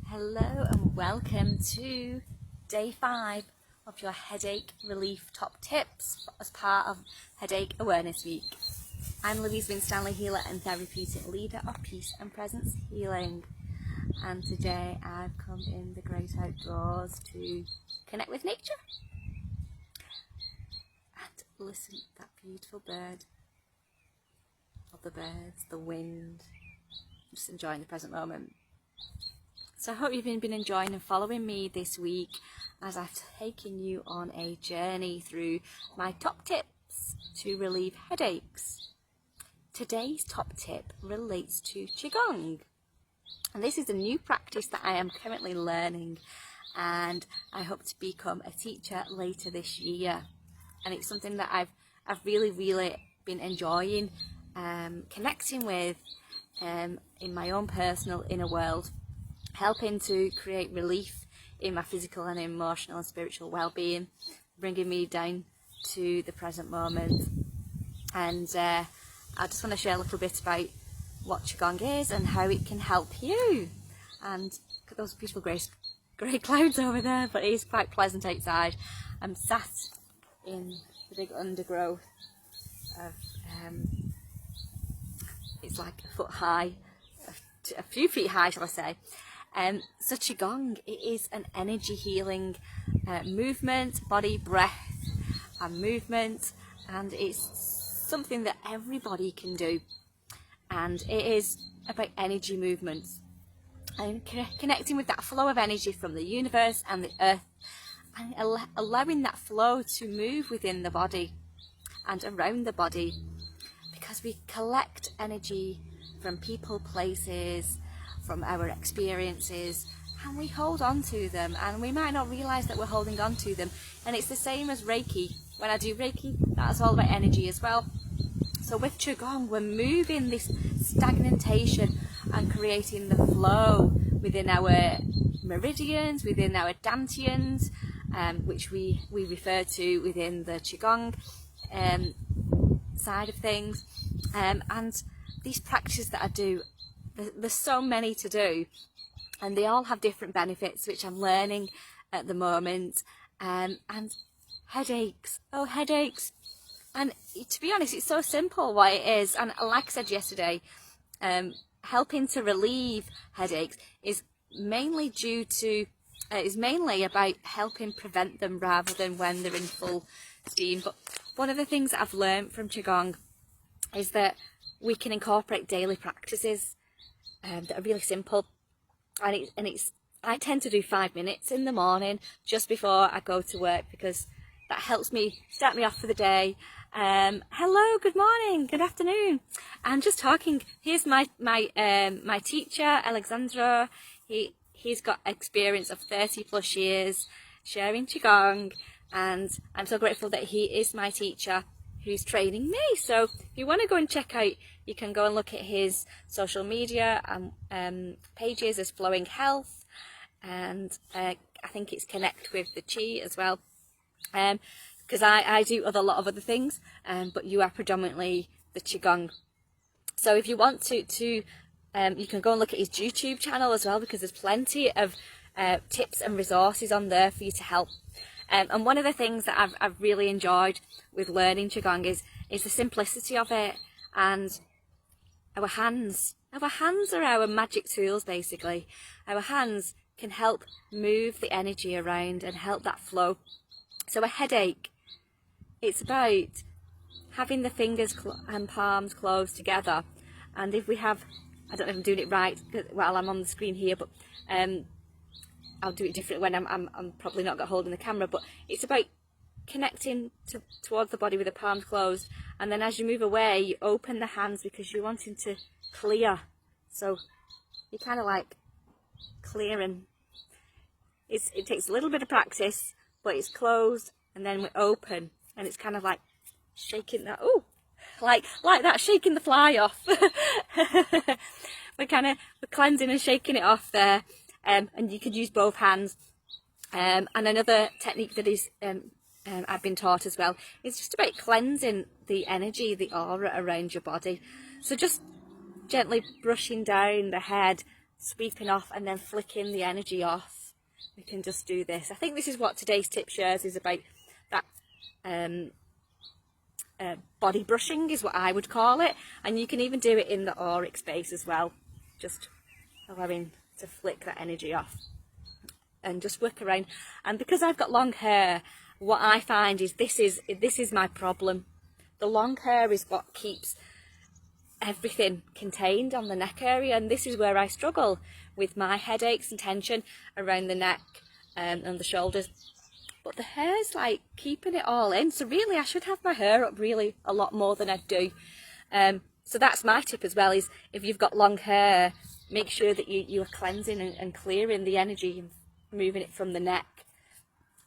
Hello and welcome to day 5 of your headache relief top tips as part of Headache Awareness Week. I'm Louise Winstanley, healer and therapeutic leader of Peace and Presence Healing, and today I've come in the great outdoors to connect with nature and listen to that beautiful bird, of the birds, the wind, just enjoying the present moment. So I hope you've been enjoying and following me this week as I've taken you on a journey through my top tips to relieve headaches. Today's top tip relates to Qigong, and this is a new practice that I am currently learning, and I hope to become a teacher later this year. And it's something that I've really been enjoying connecting with in my own personal inner world, helping to create relief in my physical and emotional and spiritual well-being, bringing me down to the present moment. And I just want to share a little bit about what Qigong is and how it can help you. And look at those beautiful grey clouds over there, but it is quite pleasant outside. I'm sat in the big undergrowth of, it's like a foot high, a few feet high shall I say. So Qigong, it is an energy healing movement, body, breath and movement, and it's something that everybody can do, and it is about energy movements and connecting with that flow of energy from the universe and the earth, and allowing that flow to move within the body and around the body, because we collect energy from people, places, from our experiences, and we hold on to them, and we might not realize that we're holding on to them. And it's the same as Reiki. When I do Reiki, that's all about energy as well. So with Qigong, we're moving this stagnation and creating the flow within our meridians, within our dantians, which we refer to within the Qigong side of things. And these practices that I do, there's so many to do, and they all have different benefits, which I'm learning at the moment. And headaches, and to be honest, it's so simple what it is. And like I said yesterday, helping to relieve headaches is mainly about helping prevent them rather than when they're in full steam. But one of the things that I've learned from Qigong is that we can incorporate daily practices that are really simple, and I tend to do 5 minutes in the morning just before I go to work, because that helps me start me off for the day. Hello, good morning, good afternoon. I'm just talking. Here's my teacher, Alexandra. He's got experience of 30+ years sharing Qigong, and I'm so grateful that he is my teacher who's training me. So if you want to go and check out, you can go and look at his social media pages as Flowing Health, and I think it's Connect with the Chi as well, because I do a lot of other things, but you are predominantly the Qigong. So if you want to you can go and look at his YouTube channel as well, because there's plenty of tips and resources on there for you to help. And one of the things that I've really enjoyed with learning Qigong is the simplicity of it, and our hands are our magic tools. Basically, our hands can help move the energy around and help that flow. So a headache, it's about having the fingers and palms closed together, and if we have, I don't know if I'm doing it right while I'm on the screen here, but I'll do it different when I'm probably not got hold of the camera, but it's about connecting towards the body with the palms closed, and then as you move away, you open the hands because you're wanting to clear. So you're kind of like clearing. It takes a little bit of practice, but it's closed and then we open, and it's kind of like shaking that, like that, shaking the fly off. We're cleansing and shaking it off there. And you could use both hands. And another technique that is I've been taught as well is just about cleansing the energy, the aura around your body. So just gently brushing down the head sweeping off and then flicking the energy off. We can just do this. I think this is what today's tip shares is about, that body brushing is what I would call it. And you can even do it in the auric space as well, just allowing to flick that energy off and just work around. And because I've got long hair, what I find is this is my problem. The long hair is what keeps everything contained on the neck area, and this is where I struggle with my headaches and tension around the neck and the shoulders. But the hair's like keeping it all in, so really I should have my hair up really a lot more than I do. So that's my tip as well, is if you've got long hair, make sure that you are cleansing and clearing the energy and moving it from the neck,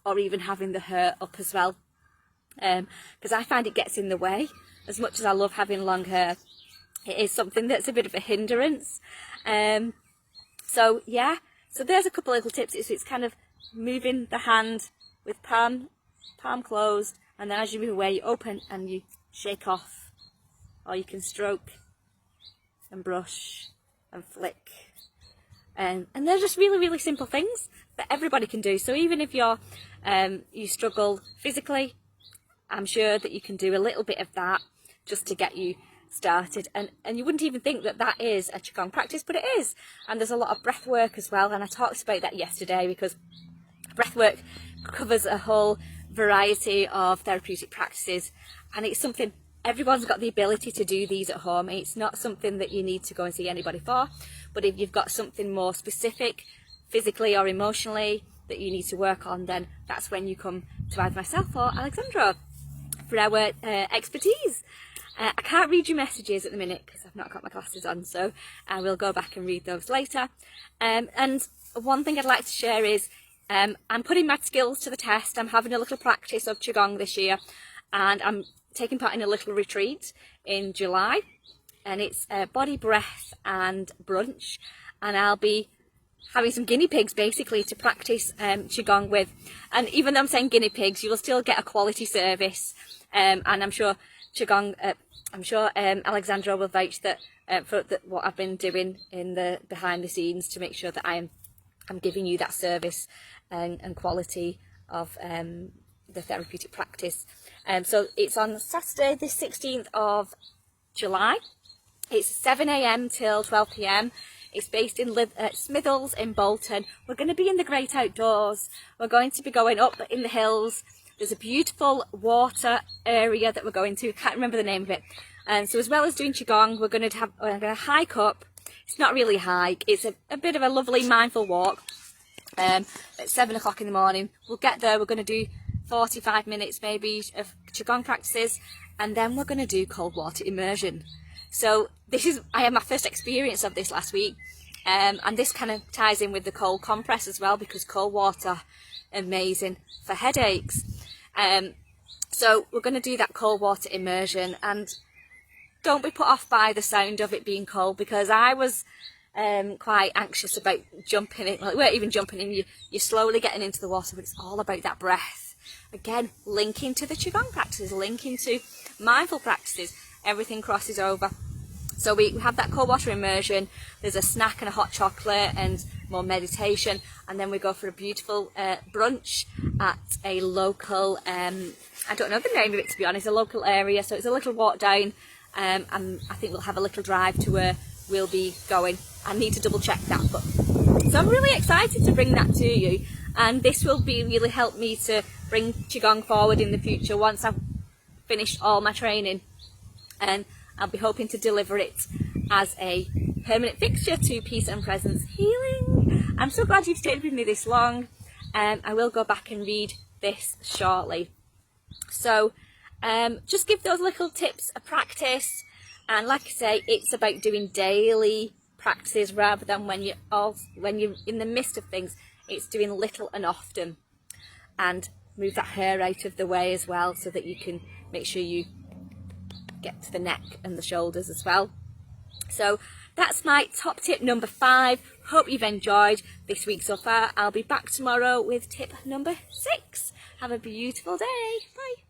or even having the hair up as well, because I find it gets in the way. As much as I love having long hair, it is something that's a bit of a hindrance. So yeah, so there's a couple of little tips. It's kind of moving the hand with palm closed, and then as you move away, you open and you shake off, or you can stroke and brush and flick. And they're just really, really simple things that everybody can do. So even if you're you struggle physically, I'm sure that you can do a little bit of that just to get you started. And you wouldn't even think that that is a Qigong practice, but it is. And there's a lot of breath work as well, and I talked about that yesterday, because breath work covers a whole variety of therapeutic practices, and it's something everyone's got the ability to do these at home. It's not something that you need to go and see anybody for, but if you've got something more specific physically or emotionally that you need to work on, then that's when you come to either myself or Alexandra for our expertise. I can't read your messages at the minute because I've not got my glasses on, so I will go back and read those later. And one thing I'd like to share is I'm putting my skills to the test. I'm having a little practice of Qigong this year, and I'm taking part in a little retreat in July, and it's body, breath and brunch, and I'll be having some guinea pigs basically to practice Qigong with. And even though I'm saying guinea pigs, you will still get a quality service, and I'm sure Qigong, Alexandra will vouch that for what I've been doing in the behind the scenes to make sure that I'm giving you that service and quality of the therapeutic practice. So it's on Saturday the 16th of July. It's 7 AM till 12 PM. It's based in Smithells in Bolton. We're going to be in the great outdoors. We're going to be going up in the hills. There's a beautiful water area that we're going to. I can't remember the name of it. And so as well as doing Qigong, we're going to hike up. It's not really a hike. It's a bit of a lovely mindful walk at 7 o'clock in the morning. We'll get there. We're going to do 45 minutes maybe of Qigong practices, and then we're going to do cold water immersion. So I had my first experience of this last week, and this kind of ties in with the cold compress as well, because cold water, amazing for headaches. So we're going to do that cold water immersion, and don't be put off by the sound of it being cold, because I was quite anxious about jumping in. Like, we weren't even jumping in, you're slowly getting into the water, but it's all about that breath. Again, linking to the Qigong practices, linking to mindful practices, everything crosses over. So we have that cold water immersion, there's a snack and a hot chocolate and more meditation, and then we go for a beautiful brunch at a local, I don't know the name of it to be honest, a local area, so it's a little walk down, and I think we'll have a little drive to where we'll be going. I need to double check that, but so I'm really excited to bring that to you, and this will really help me to bring Qigong forward in the future once I've finished all my training, and I'll be hoping to deliver it as a permanent fixture to Peace and Presence Healing. I'm so glad you've stayed with me this long. I will go back and read this shortly. So just give those little tips a practice, and like I say, it's about doing daily practices rather than when you're in the midst of things. It's doing little and often, and move that hair out of the way as well, so that you can make sure you get to the neck and the shoulders as well. So that's my top tip number 5. Hope you've enjoyed this week so far. I'll be back tomorrow with tip number 6. Have a beautiful day. Bye.